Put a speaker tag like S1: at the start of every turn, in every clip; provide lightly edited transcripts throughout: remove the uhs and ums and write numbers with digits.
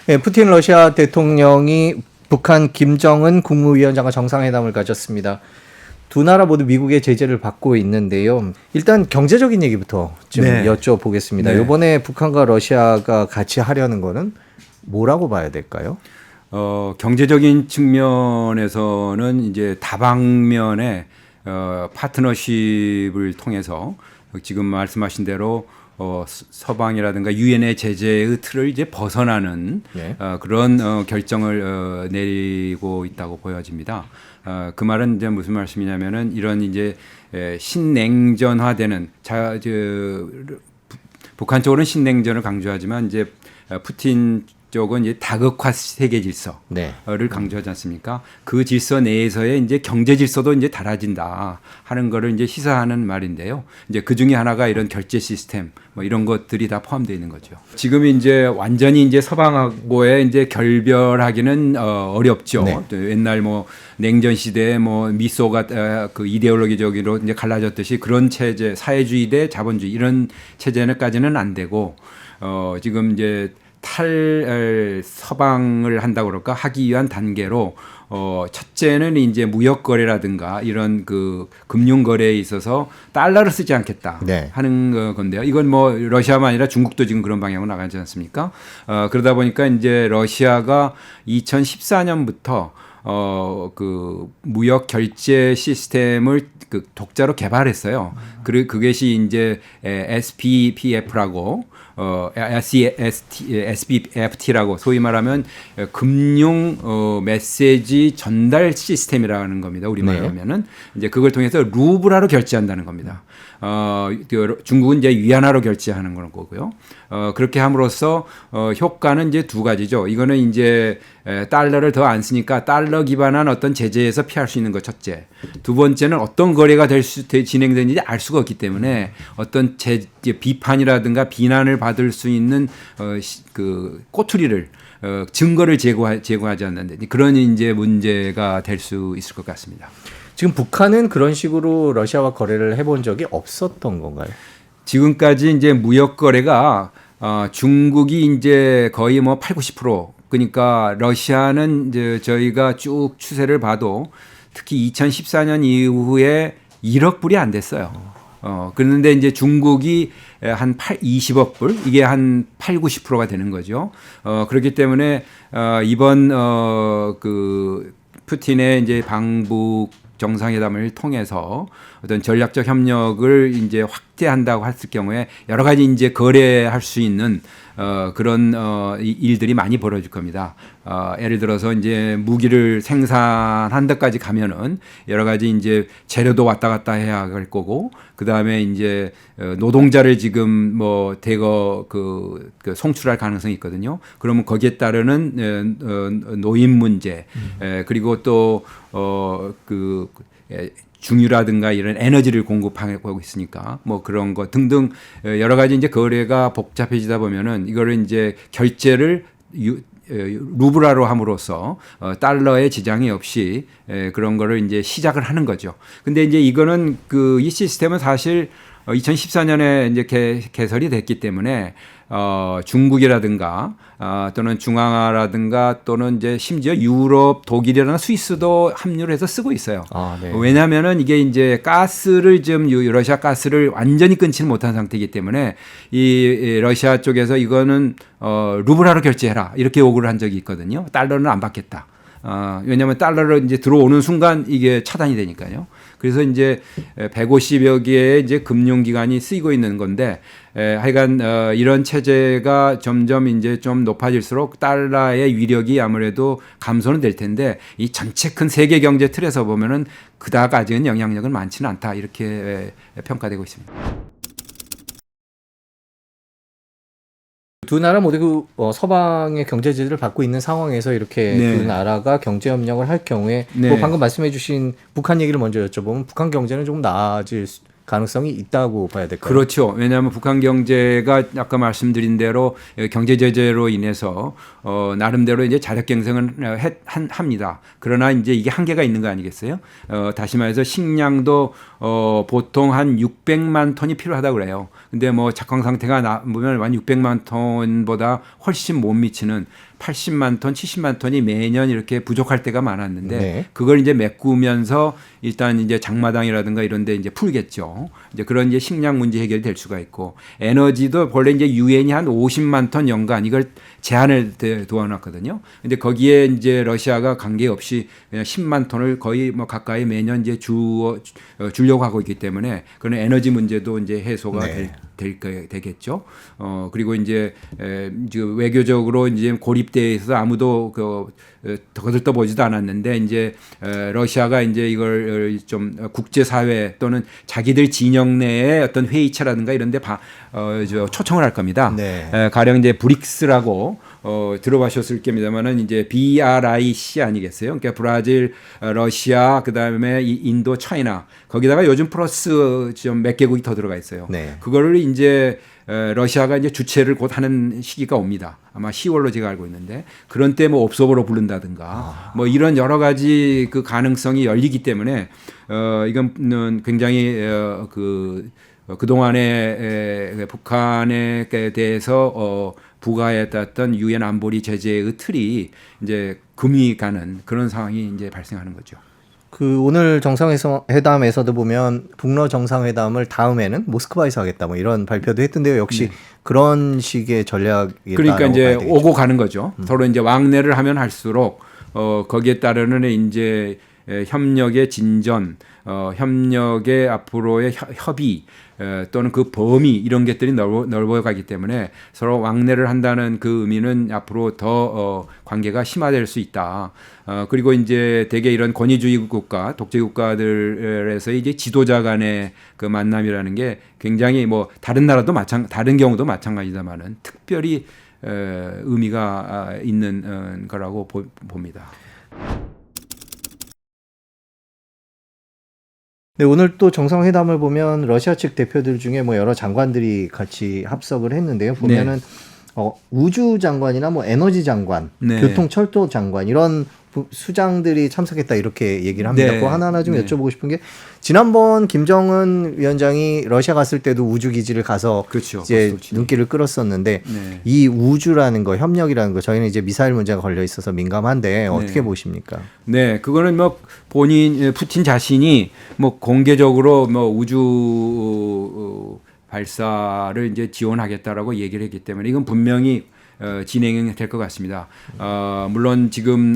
S1: 예, 푸틴 러시아 대통령이 북한 김정은 국무위원장과 정상회담을 가졌습니다. 두 나라 모두 미국의 제재를 받고 있는데요. 일단 경제적인 얘기부터 좀
S2: 네.
S1: 여쭤보겠습니다.
S2: 네.
S1: 이번에 북한과 러시아가 같이 하려는 거는 뭐라고 봐야 될까요?
S2: 경제적인 측면에서는 이제 다방면의 파트너십을 통해서 지금 말씀하신 대로 서방이라든가 유엔의 제재의 틀을 이제 벗어나는
S1: 네.
S2: 그런 결정을 내리고 있다고 보여집니다. 그 말은 이제 무슨 말씀이냐면은 이런 이제 신냉전화되는 북한 쪽으로는 신냉전을 강조하지만 이제 푸틴 쪽은 이제 다극화 세계 질서를
S1: 네.
S2: 강조하지 않습니까? 그 질서 내에서의 이제 경제 질서도 이제 달라진다 하는 거를 이제 시사하는 말인데요. 이제 그 중에 하나가 이런 결제 시스템 뭐 이런 것들이 다 포함되어 있는 거죠. 지금 이제 완전히 이제 서방하고의 이제 결별하기는 어렵죠.
S1: 네.
S2: 또 옛날 뭐 냉전 시대에 뭐 미소가 그 이데올로기적으로 이제 갈라졌듯이 그런 체제, 사회주의 대 자본주의 이런 체제는까지는 안 되고 지금 이제 서방을 한다고 그럴까 하기 위한 단계로 첫째는 이제 무역 거래라든가 이런 그 금융 거래에 있어서 달러를 쓰지 않겠다
S1: 네.
S2: 하는 건데요. 이건 뭐 러시아만 아니라 중국도 지금 그런 방향으로 나가지 않습니까? 그러다 보니까 이제 러시아가 2014년부터 그 무역 결제 시스템을 그 독자로 개발했어요. 그리고 그것이 이제 SPPF라고 SBFT라고 소위 말하면 금융 메시지 전달 시스템이라는 겁니다. 우리말로 하면은 이제 그걸 통해서 루블화로 결제한다는 겁니다. 중국은 이제 위안화로 결제하는 거고요. 그렇게 함으로써 효과는 이제 두 가지죠. 이거는 이제 달러를 더 안 쓰니까 달러 기반한 어떤 제재에서 피할 수 있는 것 첫째. 두 번째는 어떤 거래가 진행되는지 알 수가 없기 때문에 어떤 비판이라든가 비난을 받을 수 있는 그 꼬투리를 증거를 제공하지 않는데 그런 이제 문제가 될 수 있을 것 같습니다.
S1: 지금 북한은 그런 식으로 러시아와 거래를 해본 적이 없었던 건가요?
S2: 지금까지 이제 무역 거래가 중국이 이제 거의 뭐 80, 90% 그러니까 러시아는 이제 저희가 쭉 추세를 봐도 특히 2014년 이후에 1억 불이 안 됐어요. 그런데 이제 중국이 한 20억 불 이게 한 8, 90%가 되는 거죠. 그렇기 때문에 이번 그 푸틴의 이제 방북 정상회담을 통해서 어떤 전략적 협력을 이제 확대한다고 했을 경우에 여러 가지 이제 거래할 수 있는 그런 일들이 많이 벌어질 겁니다. 예를 들어서 이제 무기를 생산한 데까지 가면은 여러 가지 이제 재료도 왔다 갔다 해야 할 거고 그 다음에 이제 노동자를 지금 뭐 대거 그 송출할 가능성이 있거든요. 그러면 거기에 따르는 노인 문제 그리고 또 중유라든가 이런 에너지를 공급하고 있으니까 뭐 그런 거 등등 여러 가지 이제 거래가 복잡해지다 보면은 이거를 이제 결제를 루블화로 함으로써 달러의 지장이 없이 그런 거를 이제 시작을 하는 거죠. 근데 이제 이거는 이 시스템은 사실 2014년에 이제 개설이 됐기 때문에 중국이라든가 또는 중앙아라든가 또는 이제 심지어 유럽, 독일이나 스위스도 합류를 해서 쓰고 있어요.
S1: 네.
S2: 왜냐하면은 이게 이제 가스를 좀 러시아 가스를 완전히 끊지는 못한 상태이기 때문에 이 러시아 쪽에서 이거는 루블화로 결제해라 이렇게 요구를 한 적이 있거든요. 달러는 안 받겠다. 왜냐하면 달러를 이제 들어오는 순간 이게 차단이 되니까요. 그래서 이제 150여 개의 이제 금융기관이 쓰이고 있는 건데 하여간 이런 체제가 점점 이제 좀 높아질수록 달러의 위력이 아무래도 감소는 될 텐데 이 전체 큰 세계 경제 틀에서 보면은 그다가 아직은 영향력은 많지는 않다 이렇게 평가되고 있습니다.
S1: 두 나라 모두 서방의 경제 제재를 받고 있는 상황에서 이렇게
S2: 네.
S1: 두 나라가 경제 협력을 할 경우에
S2: 네.
S1: 뭐 방금 말씀해 주신 북한 얘기를 먼저 여쭤보면 북한 경제는 조금 나아질 가능성이 있다고 봐야 될까요?
S2: 그렇죠. 왜냐하면 북한 경제가 아까 말씀드린 대로 경제 제재로 인해서 나름대로 이제 자력 경쟁을 합니다. 그러나 이제 이게 한계가 있는 거 아니겠어요? 다시 말해서 식량도 보통 한 600만 톤이 필요하다고 그래요. 근데 뭐 작황 상태가 보면 한 600만 톤보다 훨씬 못 미치는 80만 톤, 70만 톤이 매년 이렇게 부족할 때가 많았는데
S1: 네.
S2: 그걸 이제 메꾸면서 일단 이제 장마당이라든가 이런 데 이제 풀겠죠. 이제 그런 이제 식량 문제 해결이 될 수가 있고 에너지도 원래 이제 유엔이 한 50만 ton 연간 이걸 제한을 두어놨거든요. 근데 거기에 이제 러시아가 관계없이 그냥 10만 톤을 거의 뭐 가까이 매년 이제 주려고 하고 있기 때문에 그런 에너지 문제도 이제 해소가
S1: 네.
S2: 되겠죠. 그리고 이제 지금 외교적으로 이제 고립되어 있어서 아무도 거들떠 보지도 않았는데 이제 러시아가 이제 이걸 좀 국제사회 또는 자기들 진영 내에 어떤 회의체라든가 이런 데 초청을 할 겁니다.
S1: 네.
S2: 가령 이제 브릭스라고 들어보셨을 겁니다만은 이제 BRIC 아니겠어요? 그러니까 브라질, 러시아, 그다음에 인도, 차이나 거기다가 요즘 플러스 좀 몇 개국이 더 들어가 있어요.
S1: 네.
S2: 그거를 이제 러시아가 이제 주최를 곧 하는 시기가 옵니다. 아마 10월로 제가 알고 있는데 그런 때 뭐 옵서버로 부른다든가 뭐 이런 여러 가지 그 가능성이 열리기 때문에 이건 굉장히 그동안에 북한에 대해서 부과했던 유엔 안보리 제재의 틀이 이제 금이 가는 그런 상황이 이제 발생하는 거죠.
S1: 그 오늘 정상회담에서도 보면 북러 정상회담을 다음에는 모스크바에서 하겠다 뭐 이런 발표도 했던데요. 역시 그런 식의 전략이
S2: 그러니까 이제 오고 가는 거죠. 서로 이제 왕래를 하면 할수록 거기에 따르는 이제 협력의 진전, 협력의 앞으로의 협의 또는 그 범위 이런 것들이 넓어가기 때문에 서로 왕래를 한다는 그 의미는 앞으로 더 관계가 심화될 수 있다. 그리고 이제 대개 이런 권위주의 국가, 독재 국가들에서 이제 지도자 간의 그 만남이라는 게 굉장히 뭐 다른 나라도 다른 경우도 마찬가지다만은 특별히 의미가 있는 거라고 봅니다.
S1: 네, 오늘 또 정상회담을 보면 러시아 측 대표들 중에 뭐 여러 장관들이 같이 합석을 했는데요. 보면은 우주 장관이나 뭐 에너지 장관,
S2: 네.
S1: 교통 철도 장관 이런 수장들이 참석했다 이렇게 얘기를 합니다.
S2: 네.
S1: 그거 하나하나 좀
S2: 네.
S1: 여쭤보고 싶은 게 지난번 김정은 위원장이 러시아 갔을 때도 우주 기지를 가서
S2: 그렇죠.
S1: 이제
S2: 그렇죠.
S1: 눈길을 끌었었는데
S2: 네.
S1: 이 우주라는 거, 협력이라는 거 저희는 이제 미사일 문제가 걸려 있어서 민감한데 어떻게 보십니까?
S2: 네, 그거는 뭐 푸틴 자신이 뭐 공개적으로 뭐 우주 발사를 이제 지원하겠다라고 얘기를 했기 때문에 이건 분명히 진행이 될 것 같습니다. 물론 지금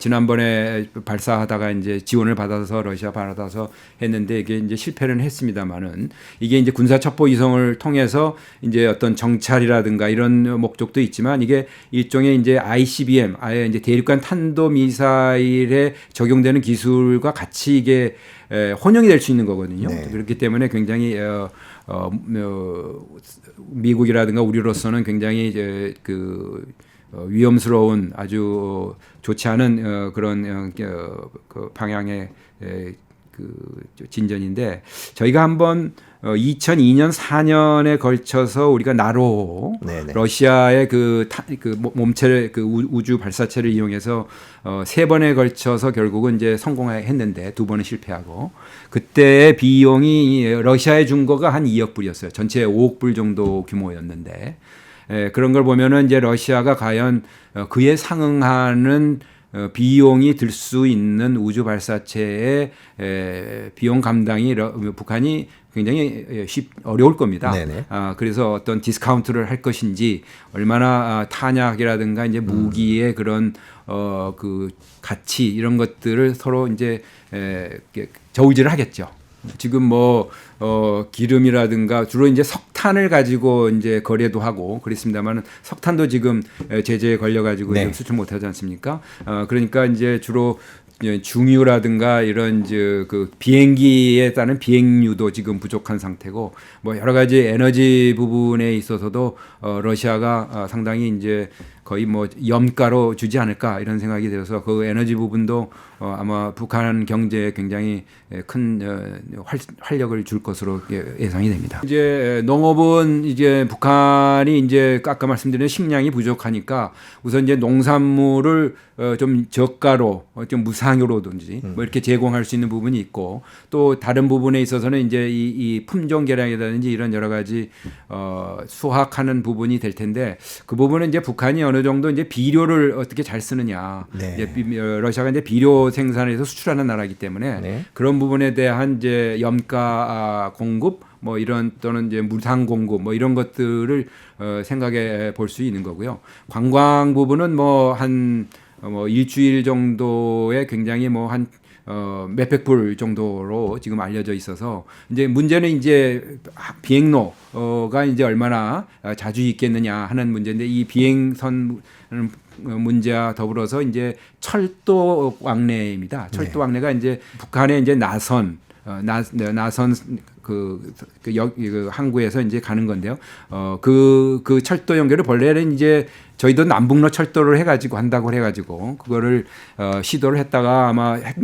S2: 지난번에 발사하다가 이제 지원을 받아서 러시아 받아서 했는데 이게 이제 실패는 했습니다만은 이게 이제 군사 첩보 위성을 통해서 이제 어떤 정찰이라든가 이런 목적도 있지만 이게 일종의 이제 ICBM 아예 이제 대륙간 탄도 미사일에 적용되는 기술과 같이 이게 혼용이 될 수 있는 거거든요.
S1: 네.
S2: 그렇기 때문에 굉장히 미국이라든가 우리로서는 굉장히 이제 위험스러운 아주 좋지 않은 그런 그 방향의 진전인데 저희가 한번 2002년 4년에 걸쳐서 우리가 나로
S1: 네네.
S2: 러시아의 몸체를 우주 발사체를 이용해서 3번에 걸쳐서 결국은 이제 성공했는데 2번은 실패하고 그때의 비용이 러시아에 준 거가 한 2억 불이었어요. 전체 5억 불 정도 규모였는데 그런 걸 보면은 이제 러시아가 과연 그에 상응하는 비용이 들 수 있는 우주 발사체의 비용 감당이 북한이 굉장히 어려울 겁니다.
S1: 네네.
S2: 그래서 어떤 디스카운트를 할 것인지 얼마나 탄약이라든가 이제 무기의 그런 그 가치 이런 것들을 서로 이제 저울질을 하겠죠. 지금 뭐 기름이라든가 주로 이제 석탄을 가지고 이제 거래도 하고 그랬습니다만은 석탄도 지금 제재에 걸려 가지고
S1: 네.
S2: 수출 못 하지 않습니까? 그러니까 이제 주로 중유라든가 이런 그 비행기에 따른 비행유도 지금 부족한 상태고 뭐 여러 가지 에너지 부분에 있어서도 러시아가 상당히 이제 거의 뭐 염가로 주지 않을까 이런 생각이 들어서 그 에너지 부분도 아마 북한 경제에 굉장히 큰 활력을 줄 것으로 예상이 됩니다. 이제 농업은 이제 북한이 이제 아까 말씀드린 식량이 부족하니까 우선 이제 농산물을 좀 저가로 좀 무상으로든지 뭐 이렇게 제공할 수 있는 부분이 있고 또 다른 부분에 있어서는 이제 이 품종 개량이라든지 이런 여러 가지 수확하는 부분이 될 텐데 그 부분은 이제 북한이 어느 정도 이제 비료를 어떻게 잘 쓰느냐.
S1: 네.
S2: 이제 러시아가 이제 비료 생산에서 수출하는 나라이기 때문에
S1: 네.
S2: 그런 부분에 대한 이제 염가 공급 뭐 이런 또는 이제 물상 공급 뭐 이런 것들을 생각해 볼 수 있는 거고요. 관광 부분은 뭐 한 뭐 일주일 정도에 굉장히 뭐 한 몇백 불 정도로 지금 알려져 있어서 이제 문제는 이제 비행로가 이제 얼마나 자주 있겠느냐 하는 문제인데 이 비행선 문제와 더불어서 이제 철도 왕래입니다. 철도 왕래가 이제 북한의 이제 나선 그 항구에서 이제 가는 건데요. 그 철도 연결을 본래는 이제 저희도 남북로 철도를 해가지고 한다고 해가지고 그거를 시도를 했다가 아마 핵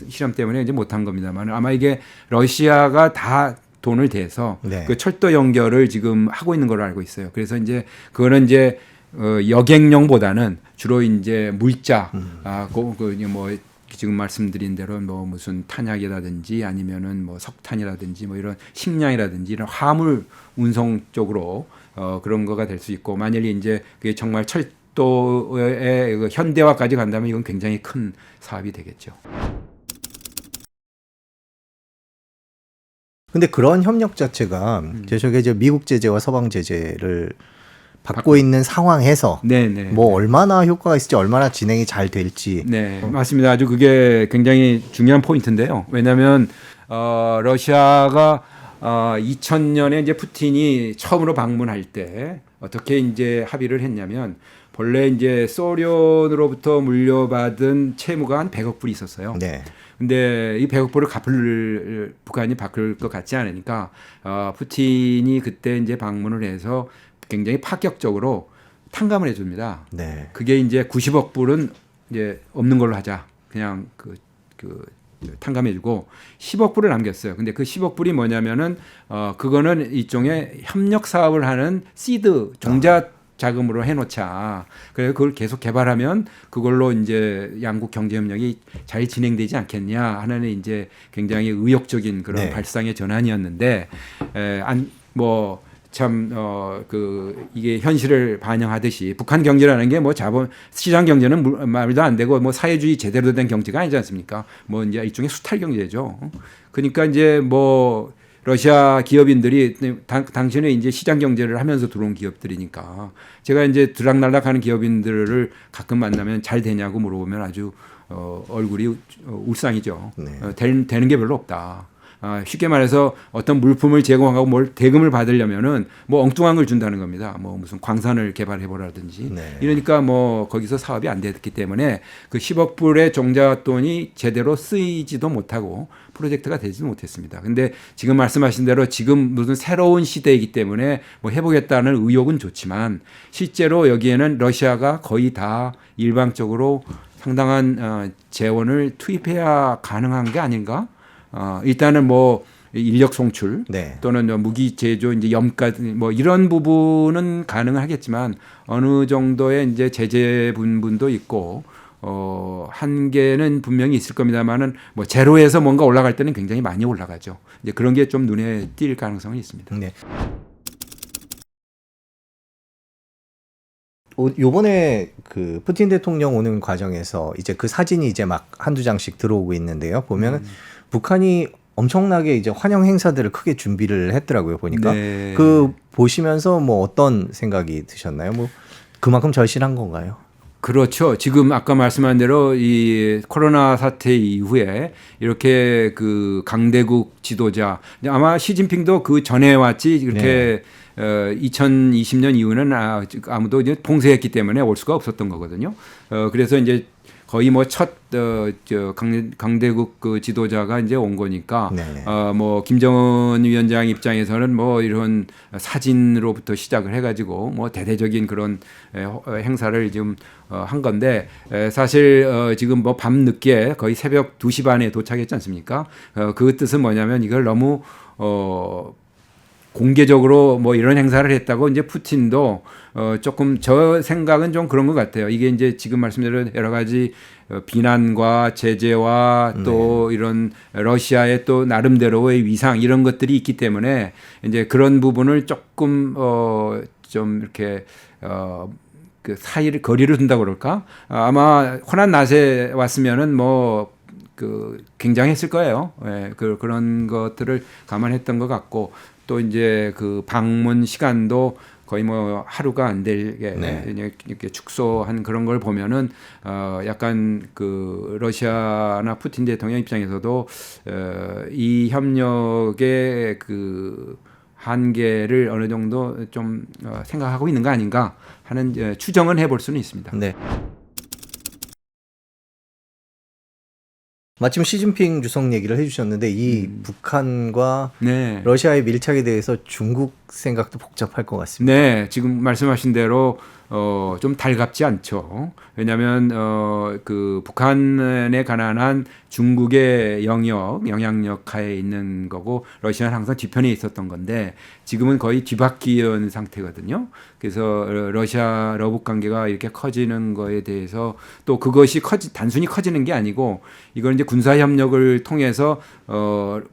S2: 실험 때문에 이제 못한 겁니다만 아마 이게 러시아가 다 돈을 대서
S1: 네.
S2: 그 철도 연결을 지금 하고 있는 걸로 알고 있어요. 그래서 이제 그거는 이제 여객용보다는 주로 이제 물자, 뭐 지금 말씀드린 대로 뭐 무슨 탄약이라든지 아니면은 뭐 석탄이라든지 뭐 이런 식량이라든지 이런 화물 운송 쪽으로 그런 거가 될 수 있고 만약에 이제 그게 정말 철도의 그 현대화까지 간다면 이건 굉장히 큰 사업이 되겠죠.
S1: 근데 그런 협력 자체가 저게 이제 미국 제재와 서방 제재를 받고 있는 상황에서
S2: 네네.
S1: 뭐 얼마나 효과가 있을지 얼마나 진행이 잘 될지.
S2: 네, 맞습니다. 아주 그게 굉장히 중요한 포인트인데요. 왜냐하면 러시아가 2000년에 이제 푸틴이 처음으로 방문할 때 어떻게 이제 합의를 했냐면 본래 이제 소련으로부터 물려받은 채무가 한 100억 불이 있었어요.
S1: 네.
S2: 근데 이 100억 불을 북한이 바꿀 것 같지 않으니까 푸틴이 그때 이제 방문을 해서 굉장히 파격적으로 탕감을 해줍니다.
S1: 네.
S2: 그게 이제 90억 불은 이제 없는 걸로 하자. 그냥 그 탕감해주고 10억 불을 남겼어요. 근데 그 10억 불이 뭐냐면은 그거는 일종의 협력 사업을 하는 시드 종자 자금으로 해놓자. 그래서 그걸 계속 개발하면 그걸로 이제 양국 경제협력이 잘 진행되지 않겠냐 하는 이제 굉장히 의욕적인 그런
S1: 네.
S2: 발상의 전환이었는데 이게 현실을 반영하듯이 북한 경제라는 게 뭐 시장 경제는 말도 안 되고 뭐 사회주의 제대로 된 경제가 아니지 않습니까? 뭐 이제 일종의 수탈 경제죠. 그러니까 이제 뭐 러시아 기업인들이 당신의 이제 시장 경제를 하면서 들어온 기업들이니까 제가 이제 들락날락하는 기업인들을 가끔 만나면 잘 되냐고 물어보면 아주 얼굴이 울상이죠.
S1: 네.
S2: 되는 게 별로 없다. 쉽게 말해서 어떤 물품을 제공하고 뭘 대금을 받으려면은 뭐 엉뚱한 걸 준다는 겁니다. 뭐 무슨 광산을 개발해보라든지.
S1: 네.
S2: 이러니까 뭐 거기서 사업이 안 됐기 때문에 그 10억 불의 종잣돈이 제대로 쓰이지도 못하고 프로젝트가 되지도 못했습니다. 근데 지금 말씀하신 대로 지금 무슨 새로운 시대이기 때문에 뭐 해보겠다는 의욕은 좋지만 실제로 여기에는 러시아가 거의 다 일방적으로 상당한 재원을 투입해야 가능한 게 아닌가? 일단은 뭐 인력 송출
S1: 네.
S2: 또는 무기 제조 이제 염가 뭐 이런 부분은 가능하겠지만 어느 정도의 이제 제재 분도 있고 한계는 분명히 있을 겁니다만은 뭐 제로에서 뭔가 올라갈 때는 굉장히 많이 올라가죠. 이제 그런 게 좀 눈에 띌 가능성이 있습니다.
S1: 네. 요번에 그 푸틴 대통령 오는 과정에서 이제 그 사진이 이제 막 한두 장씩 들어오고 있는데요. 보면은 북한이 엄청나게 이제 환영 행사들을 크게 준비를 했더라고요. 보니까
S2: 네.
S1: 그 보시면서 뭐 어떤 생각이 드셨나요? 뭐 그만큼 절실한 건가요?
S2: 그렇죠. 지금 아까 말씀한 대로 이 코로나 사태 이후에 이렇게 그 강대국 지도자 아마 시진핑도 그 전에 왔지 이렇게 2020년 이후는 아무도 이제 봉쇄했기 때문에 올 수가 없었던 거거든요. 그래서 이제 거의 뭐 첫 강대국 그 지도자가 이제 온 거니까 뭐 김정은 위원장 입장에서는 뭐 이런 사진으로부터 시작을 해가지고 뭐 대대적인 그런 행사를 지금 한 건데 사실 지금 뭐 밤 늦게 거의 새벽 2시 반에 도착했지 않습니까? 그 뜻은 뭐냐면 이걸 너무 공개적으로 뭐 이런 행사를 했다고 이제 푸틴도 조금 저 생각은 좀 그런 것 같아요. 이게 이제 지금 말씀드린 여러 가지 비난과 제재와 또 이런 러시아의 또 나름대로의 위상 이런 것들이 있기 때문에 이제 그런 부분을 조금 좀 이렇게 그 사이를 거리를 둔다고 그럴까? 아마 호남 낫에 왔으면은 뭐 그 굉장했을 거예요. 예, 그런 것들을 감안했던 것 같고 또 이제 그 방문 시간도 거의 뭐 하루가 안 되게
S1: 네.
S2: 이렇게 축소한 그런 걸 보면은 약간 그 러시아나 푸틴 대통령 입장에서도 이 협력의 그 한계를 어느 정도 좀 생각하고 있는 거 아닌가 하는 추정은 해볼 수는 있습니다.
S1: 네. 마침 시진핑 주석 얘기를 해주셨는데 이 북한과
S2: 네.
S1: 러시아의 밀착에 대해서 중국 생각도 복잡할 것 같습니다.
S2: 네, 지금 말씀하신 대로 좀 달갑지 않죠. 왜냐하면 그 북한에 관한 한 중국의 영향력 하에 있는 거고 러시아는 항상 뒤편에 있었던 건데 지금은 거의 뒤바뀌는 상태거든요. 그래서 러시아 러북 관계가 이렇게 커지는 거에 대해서 또 그것이 단순히 커지는 게 아니고 이걸 이제 군사 협력을 통해서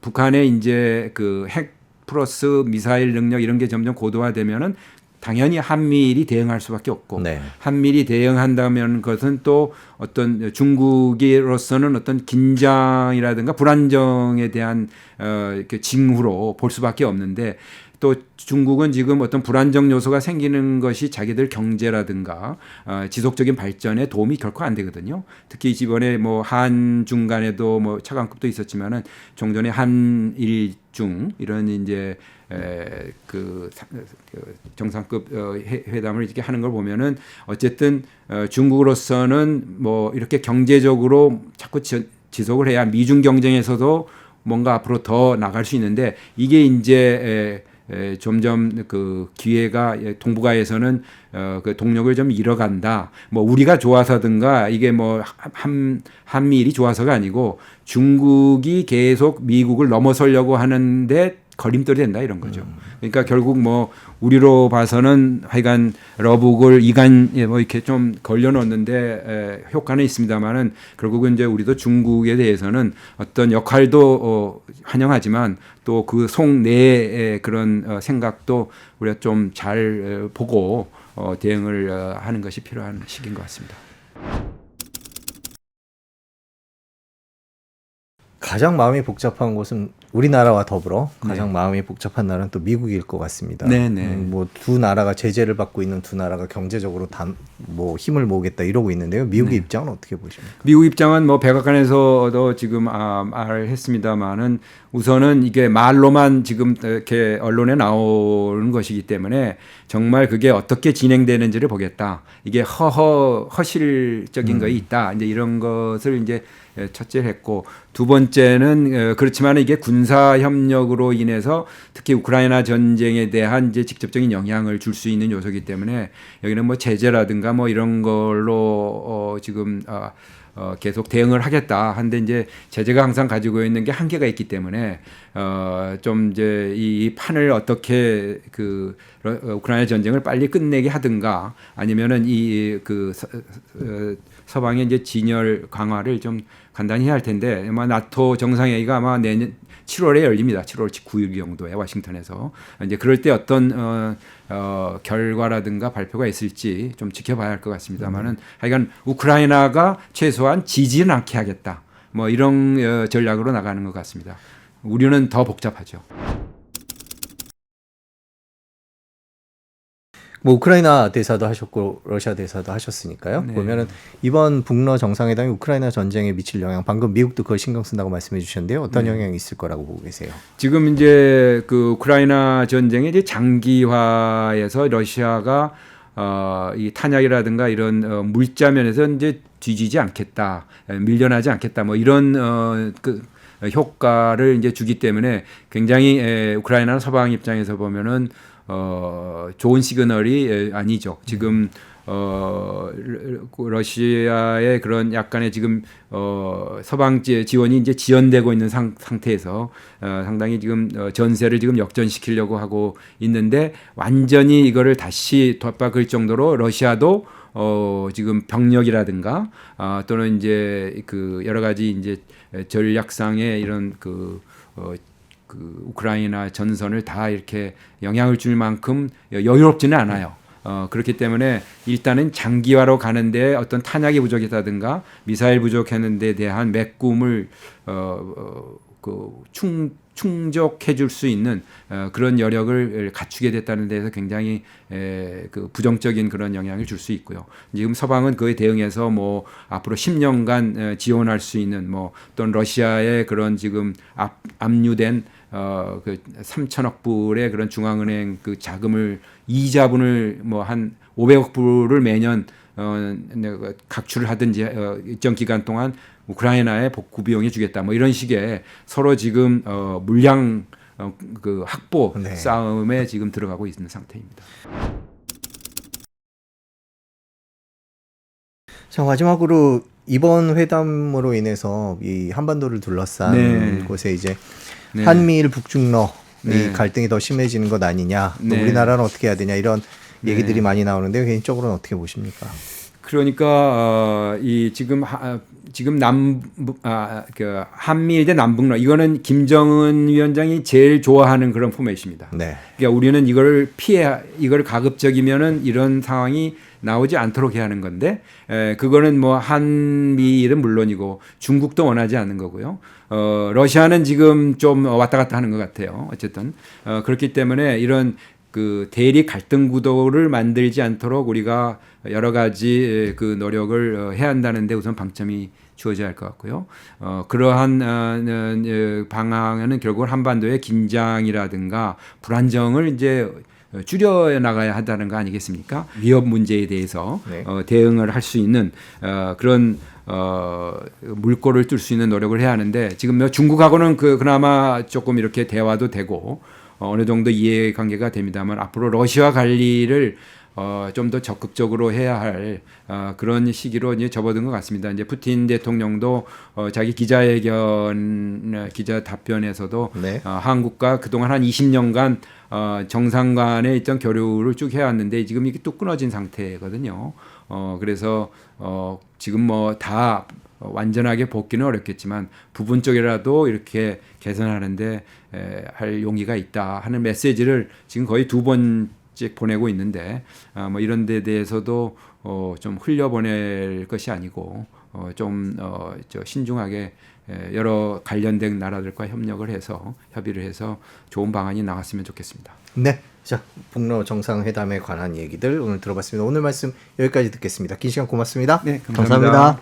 S2: 북한의 이제 그 핵 플러스 미사일 능력 이런 게 점점 고도화되면은 당연히 한미일이 대응할 수밖에 없고
S1: 네.
S2: 한미일이 대응한다면 그것은 또 어떤 중국으로서는 어떤 긴장이라든가 불안정에 대한 이렇게 징후로 볼 수밖에 없는데 또 중국은 지금 어떤 불안정 요소가 생기는 것이 자기들 경제라든가 지속적인 발전에 도움이 결코 안 되거든요. 특히 이번에 뭐 한중 간에도 뭐 차관급도 있었지만은 종전에 한일중 이런 이제 그 정상급 회담을 이렇게 하는 걸 보면은 어쨌든 중국으로서는 뭐 이렇게 경제적으로 자꾸 지속을 해야 미중 경쟁에서도 뭔가 앞으로 더 나갈 수 있는데 이게 이제 점점 그 기회가 동북아에서는 그 동력을 좀 잃어간다. 뭐 우리가 좋아서든가 이게 뭐 한미일이 좋아서가 아니고 중국이 계속 미국을 넘어서려고 하는데 걸림돌이 된다 이런 거죠. 그러니까 결국 뭐 우리로 봐서는 하여간 러북을 뭐 이렇게 좀 걸려놓는데 효과는 있습니다만은 결국은 이제 우리도 중국에 대해서는 어떤 역할도 환영하지만 또 그 속내의 그런 생각도 우리가 좀 잘 보고 대응을 하는 것이 필요한 시기인 것 같습니다.
S1: 가장 마음이 복잡한 곳은 우리나라와 더불어 가장 마음이 복잡한 나라는 또 미국일 것 같습니다.
S2: 네네.
S1: 뭐 두 나라가 제재를 받고 있는 두 나라가 경제적으로 뭐 힘을 모으겠다 이러고 있는데요. 미국의 입장은 어떻게 보십니까?
S2: 미국 입장은 뭐 백악관에서도 지금 말했습니다만은 우선은 이게 말로만 지금 이렇게 언론에 나오는 것이기 때문에 정말 그게 어떻게 진행되는지를 보겠다. 이게 허실적인 것이 있다. 이제 이런 것을 이제 첫째를 했고 두 번째는 그렇지만 이게 군사 협력으로 인해서 특히 우크라이나 전쟁에 대한 이제 직접적인 영향을 줄 수 있는 요소이기 때문에 여기는 뭐 제재라든가 뭐 이런 걸로 지금 계속 대응을 하겠다. 한데 이제 제재가 항상 가지고 있는 게 한계가 있기 때문에 좀 이제 이 판을 어떻게 그 우크라이나 전쟁을 빨리 끝내게 하든가 아니면은 이 그 서방의 이제 진열 강화를 좀 간단히 해야 할 텐데 아마 나토 정상회의가 아마 내년 7월에 열립니다. 7월 9일 정도에 와싱턴에서 이제 그럴 때 어떤 결과라든가 발표가 있을지 좀 지켜봐야 할 것 같습니다만은 하여간 우크라이나가 최소한 지지는 않게 하겠다. 뭐 이런 전략으로 나가는 것 같습니다. 우리는 더 복잡하죠.
S1: 뭐 우크라이나 대사도 하셨고 러시아 대사도 하셨으니까요.
S2: 네.
S1: 보면은 이번 북러 정상회담이 우크라이나 전쟁에 미칠 영향, 방금 미국도 그걸 신경 쓴다고 말씀해 주셨는데요. 어떤 영향이 있을 거라고 보고 계세요?
S2: 지금 이제 그 우크라이나 전쟁의 이제 장기화에서 러시아가 이 탄약이라든가 이런 물자면에서 이제 뒤지지 않겠다, 밀려나지 않겠다, 뭐 이런 그 효과를 이제 주기 때문에 굉장히 우크라이나 서방 입장에서 보면은 좋은 시그널이 아니죠. 지금 러시아의 그런 약간의 지금 서방 지원이 이제 지연되고 있는 상태에서 상당히 지금 전세를 지금 역전시키려고 하고 있는데 완전히 이거를 다시 덧박을 정도로 러시아도 지금 병력이라든가 또는 이제 그 여러 가지 이제 전략상의 이런 그 우크라이나 전선을 다 이렇게 영향을 줄 만큼 여유롭지는 않아요. 그렇기 때문에 일단은 장기화로 가는데 어떤 탄약이 부족했다든가 미사일 부족했는 데 대한 메꿈을 충족해 줄 수 있는 그런 여력을 갖추게 됐다는 데에서 굉장히 그 부정적인 그런 영향을 줄 수 있고요. 지금 서방은 그에 대응해서 뭐 앞으로 10년간 지원할 수 있는 뭐 또는 러시아의 그런 지금 압류된 그 3천억 불의 그런 중앙은행 그 자금을 이자분을 뭐 한 500억 불을 매년 각출을 하든지 일정 기간 동안 우크라이나에 복구 비용해 주겠다. 뭐 이런 식의 서로 지금 물량 그 확보
S1: 네.
S2: 싸움에 지금 들어가고 있는 상태입니다.
S1: 자, 마지막으로 이번 회담으로 인해서 이 한반도를 둘러싼
S2: 네.
S1: 곳에 이제
S2: 네.
S1: 한미일 북중러
S2: 네.
S1: 이 갈등이 더 심해지는 것 아니냐, 또
S2: 네.
S1: 우리나라는 어떻게 해야 되냐 이런 얘기들이
S2: 네.
S1: 많이 나오는데요. 개인적으로는 어떻게 보십니까?
S2: 그러니까 이 지금 그 한미일 대 남북러 이거는 김정은 위원장이 제일 좋아하는 그런 포맷입니다.
S1: 네.
S2: 그러니까 우리는 이걸 가급적이면은 이런 상황이 나오지 않도록 해야 하는 건데 그거는 뭐 한미일은 물론이고 중국도 원하지 않는 거고요. 러시아는 지금 좀 왔다 갔다 하는 것 같아요. 어쨌든 그렇기 때문에 이런 그 대립 갈등 구도를 만들지 않도록 우리가 여러 가지 그 노력을 해야 한다는데 우선 방점이 주어져야 할 것 같고요. 그러한 방향에는 결국 한반도의 긴장이라든가 불안정을 이제 줄여 나가야 한다는 거 아니겠습니까? 위협 문제에 대해서
S1: 네.
S2: 대응을 할 수 있는 그런 물꼬를 뚫을 수 있는 노력을 해야 하는데 지금 중국하고는 그나마 조금 이렇게 대화도 되고 어느 정도 이해관계가 됩니다만 앞으로 러시아 관리를 좀 더 적극적으로 해야 할 그런 시기로 이제 접어든 것 같습니다. 이제 푸틴 대통령도 자기 기자회견 기자 답변에서도
S1: 네.
S2: 한국과 그동안 한 20년간 정상 간의 있던 교류를 쭉 해왔는데 지금 이게 또 끊어진 상태거든요. 그래서 지금 뭐 다 완전하게 복귀는 어렵겠지만 부분적이라도 이렇게 개선하는데 할 용의가 있다 하는 메시지를 지금 거의 2번째 보내고 있는데 뭐 이런 데 대해서도 좀 흘려보낼 것이 아니고 좀 신중하게 여러 관련된 나라들과 협력을 해서 협의를 해서 좋은 방안이 나왔으면 좋겠습니다.
S1: 네. 자, 북러 정상회담에 관한 얘기들 오늘 들어봤습니다. 오늘 말씀 여기까지 듣겠습니다. 긴 시간 고맙습니다.
S2: 네, 감사합니다.